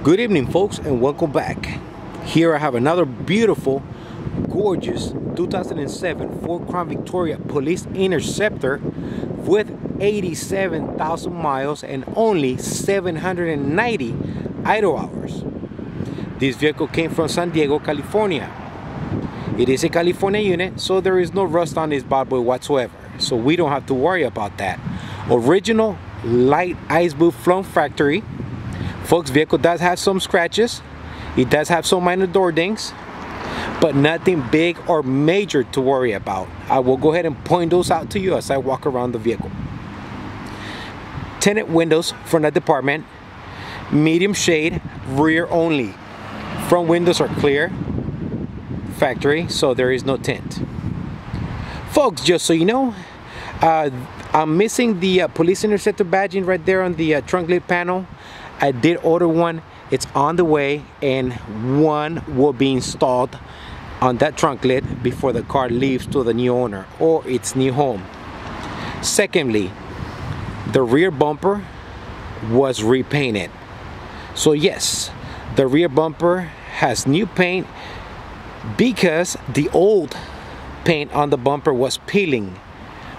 Good evening, folks, and welcome back. Here I have another beautiful, gorgeous 2007 Ford Crown Victoria Police Interceptor with 87,000 miles and only 790 idle hours. This vehicle came from San Diego, California. It is a California unit, so there is no rust on this bad boy whatsoever, so we don't have to worry about that. Original light ice boot from factory. Folks, vehicle does have some scratches. It does have some minor door dings, but nothing big or major to worry about. I will go ahead and point those out to you as I walk around the vehicle. Tinted windows from the department, medium shade, rear only. Front windows are clear, factory, so there is no tint. Folks, just so you know, I'm missing the Police Interceptor badging right there on the trunk lid panel. I did order one, it's on the way, and one will be installed on that trunk lid before the car leaves to the new owner or its new home. Secondly, the rear bumper was repainted. So yes, the rear bumper has new paint because the old paint on the bumper was peeling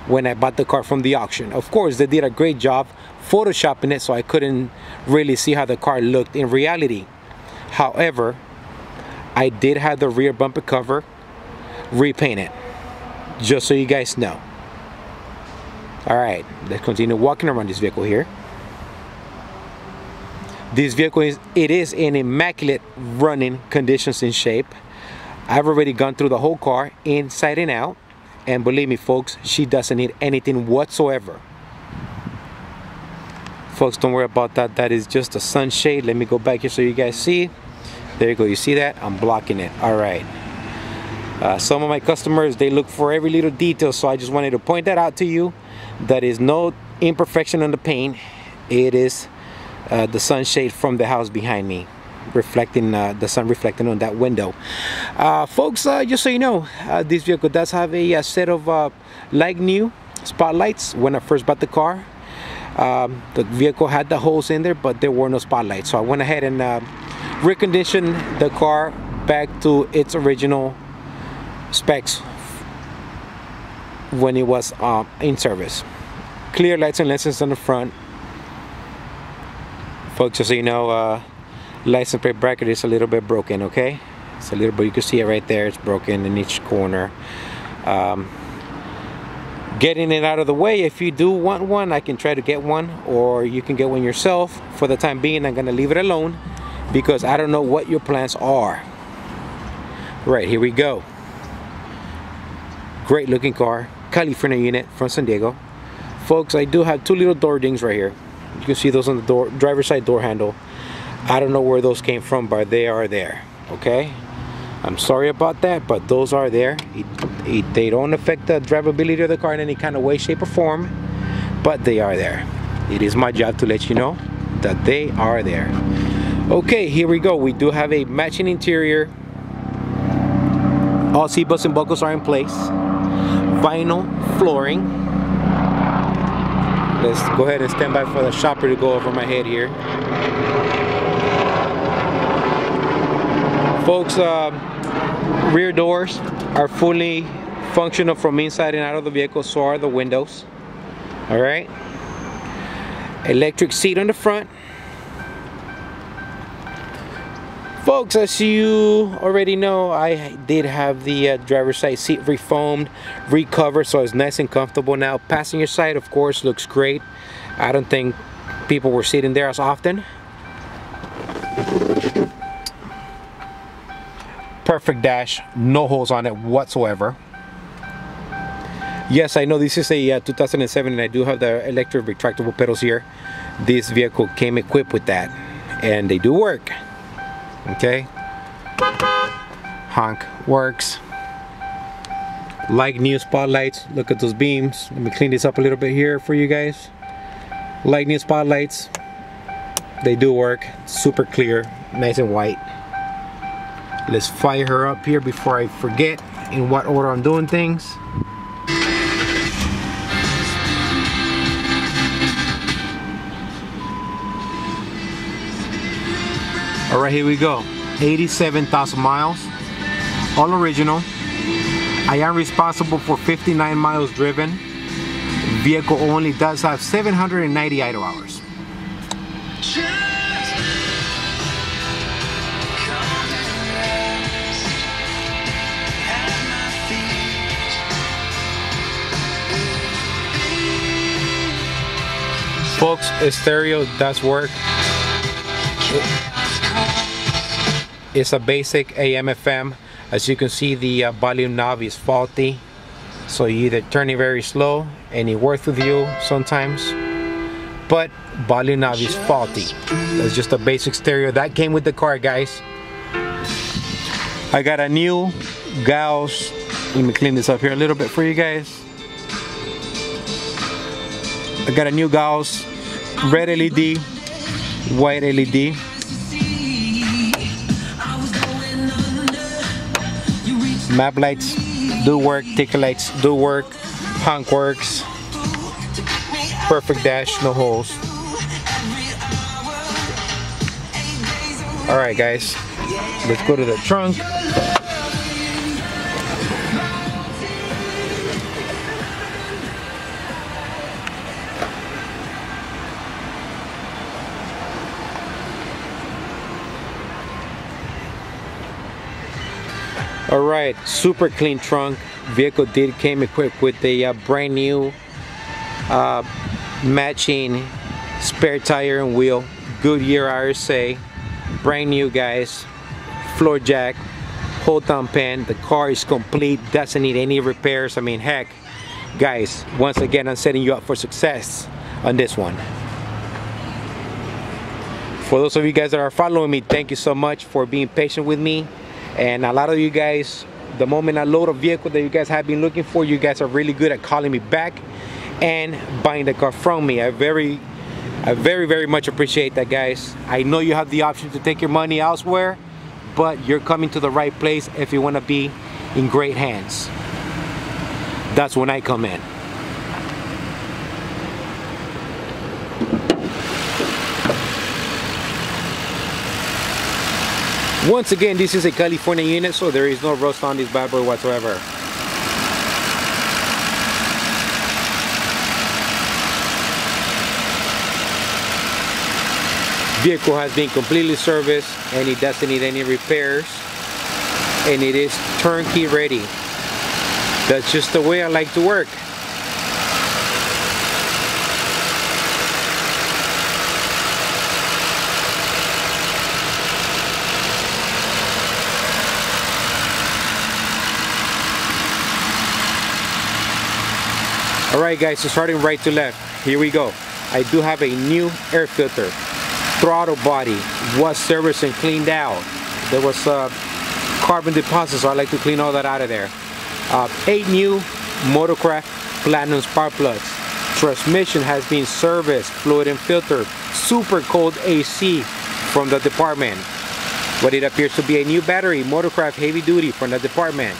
when I bought the car from the auction. Of course, they did a great job photoshopping it, so I couldn't really see how the car looked in reality. However, I did have the rear bumper cover repainted, just so you guys know. All right, let's continue walking around this vehicle here. This vehicle is in immaculate running conditions and shape. I've already gone through the whole car inside and out, and believe me, folks, she doesn't need anything whatsoever. Folks, don't worry about that. That is just a sunshade. Let me go back here so you guys see. There you go. You see that? I'm blocking it. All right. Some of my customers, they look for every little detail, so I just wanted to point that out to you. That is no imperfection on the paint. It is the sunshade from the house behind me, reflecting the sun reflecting on that window. Folks, just so you know, this vehicle does have a set of like new spotlights. When I first bought the car, the vehicle had the holes in there, but there were no spotlights, so I went ahead and reconditioned the car back to its original specs when it was in service. Clear lights and lenses on the front. Folks, just so you know, license plate bracket is a little bit broken, okay? It's a little bit, you can see it right there, it's broken in each corner. Getting it out of the way, if you do want one, I can try to get one, or you can get one yourself. For the time being, I'm gonna leave it alone because I don't know what your plans are. Right, here we go. Great looking car, California unit from San Diego. Folks, I do have two little door dings right here. You can see those on the door, driver's side door handle. I don't know where those came from, but they are there, okay? I'm sorry about that, but those are there. They don't affect the drivability of the car in any kind of way, shape, or form, but they are there. It is my job to let you know that they are there. Okay, here we go. We do have a matching interior. All seat belts and buckles are in place. Vinyl flooring. Let's go ahead and stand by for the shopper to go over my head here. Folks, rear doors are fully functional from inside and out of the vehicle, so are the windows. All right. Electric seat on the front. Folks, as you already know, I did have the driver's side seat refoamed, recovered, so it's nice and comfortable now. Passenger side, of course, looks great. I don't think people were sitting there as often. Perfect dash, no holes on it whatsoever. Yes, I know this is a 2007 and I do have the electric retractable pedals here. This vehicle came equipped with that and they do work. Okay, honk works. Like new spotlights, look at those beams. Let me clean this up a little bit here for you guys. Like new spotlights, they do work. Super clear, nice and white. Let's fire her up here before I forget in what order I'm doing things. All right, here we go. 87,000 miles, all original. I am responsible for 59 miles driven. Vehicle only does have 790 idle hours. Folks, stereo does work. It's a basic AM/FM. As you can see, the volume knob is faulty, so you either turn it very slow and it works with you sometimes, but volume knob is faulty. That's just a basic stereo that came with the car, guys. I got a new Gauss. Let me clean this up here a little bit for you guys. I got a new Gauss, red LED, white LED. Map lights do work, ticket lights do work, honk works, perfect dash, no holes. Alright guys, let's go to the trunk. Alright, super clean trunk. Vehicle came equipped with a brand new matching spare tire and wheel, Goodyear RSA, brand new guys, floor jack, hold down pen. The car is complete, doesn't need any repairs. I mean, heck guys, once again I'm setting you up for success on this one. For those of you guys that are following me, thank you so much for being patient with me. And a lot of you guys, the moment I load a vehicle that you guys have been looking for, you guys are really good at calling me back and buying the car from me. I very much appreciate that, guys. I know you have the option to take your money elsewhere, but you're coming to the right place if you want to be in great hands. That's when I come in. Once again, this is a California unit, so there is no rust on this bad boy whatsoever. Vehicle has been completely serviced and it doesn't need any repairs, and it is turnkey ready. That's just the way I like to work. Alright guys, so starting right to left, here we go. I do have a new air filter. Throttle body was serviced and cleaned out. There was carbon deposits, so I like to clean all that out of there. 8 new Motorcraft Platinum spark plugs. Transmission has been serviced, fluid and filtered. Super cold AC from the department. What it appears to be a new battery, Motorcraft heavy duty from the department.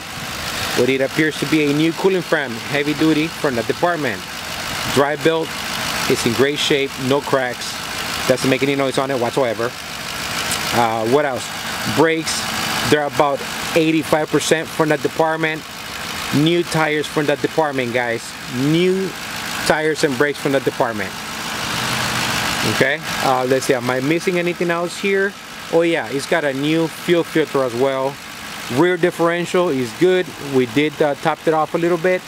What it appears to be a new cooling fan, heavy duty from the department. Drive belt is in great shape, no cracks, doesn't make any noise on it whatsoever. What else? Brakes, they're about 85% from the department. New tires from the department, guys. New tires and brakes from the department. Okay, let's see, am I missing anything else here? Oh yeah, it's got a new fuel filter as well. Rear differential is good. We did top it off a little bit,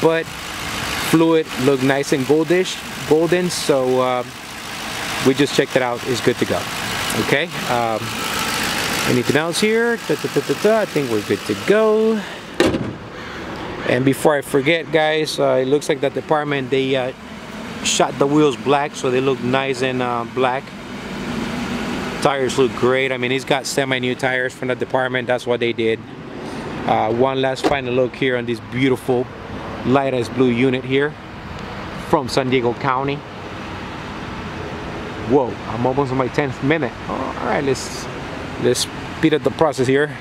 but fluid looked nice and golden, so we just checked it out. It's good to go. Okay, anything else here? I think we're good to go. And before I forget, guys, it looks like that department, they shot the wheels black, so they look nice and black. Tires look great. I mean, he's got semi-new tires from the department. That's what they did. One last final look here on this beautiful light as blue unit here from San Diego County. Whoa, I'm almost on my 10th minute. All right, let's speed up the process here.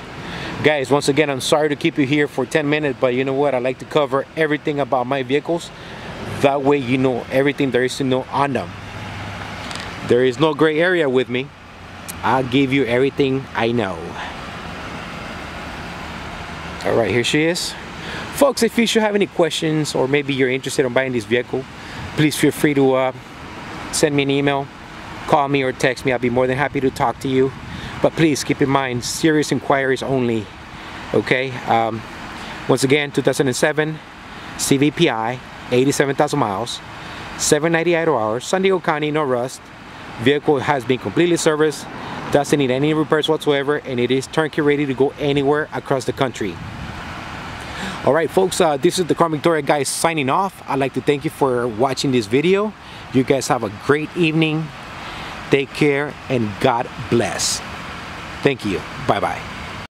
Guys, once again, I'm sorry to keep you here for 10 minutes, but you know what? I like to cover everything about my vehicles. That way you know everything there is to know on them. There is no gray area with me. I'll give you everything I know. All right, here she is. Folks, if you should have any questions or maybe you're interested in buying this vehicle, please feel free to send me an email, call me or text me. I'll be more than happy to talk to you. But please keep in mind, serious inquiries only. Okay, once again, 2007 CVPI, 87,000 miles, 790 idle hours, San Diego County, no rust. Vehicle has been completely serviced, doesn't need any repairs whatsoever, and it is turnkey ready to go anywhere across the country. All right, folks, this is the Car Victoria guy signing off. I'd like to thank you for watching this video. You guys have a great evening. Take care and God bless. Thank you. Bye-bye.